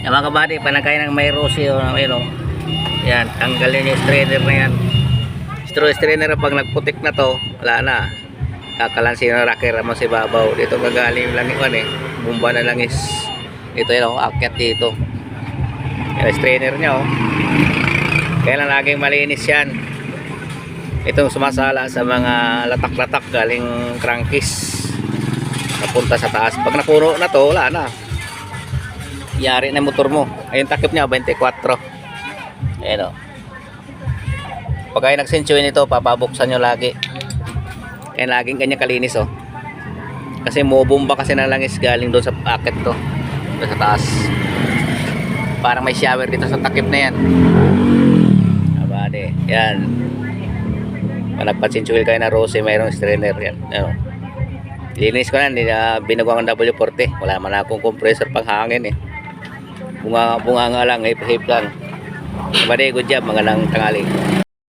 Yan mga kabady, panagkaya ng may rosy o ano. Yan, tanggalin yung strainer na yan. Strainer pag nagputik na to, wala na. Kakalansin ng rocker mo si babaw. Dito gagaling lang yung bumba na lang is ito yun akyat dito. Yan strainer nya kailan laging malinis yan. Itong sumasala sa mga latak-latak galing crankcase napunta sa taas. Pag napuno na to, wala na. Yari na motor mo. Ayun takip niya 24. Ayan o. Pag kayo nagsensuin nito, papabuksan nyo lagi. Kaya laging kanya kalinis o. Kasi mubumba kasi na langis galing doon sa packet to. Doon sa taas. Parang may shower dito sa takip na yan. Abade. Yan. Pag nagpatsensuil kayo na rose, mayroong strainer yan. Ano. Linis ko na, hindi na binagawang W40. Wala man akong compressor pang hangin eh. Bunga nga lang, hip lang. Abade, good job, mga lang tangali.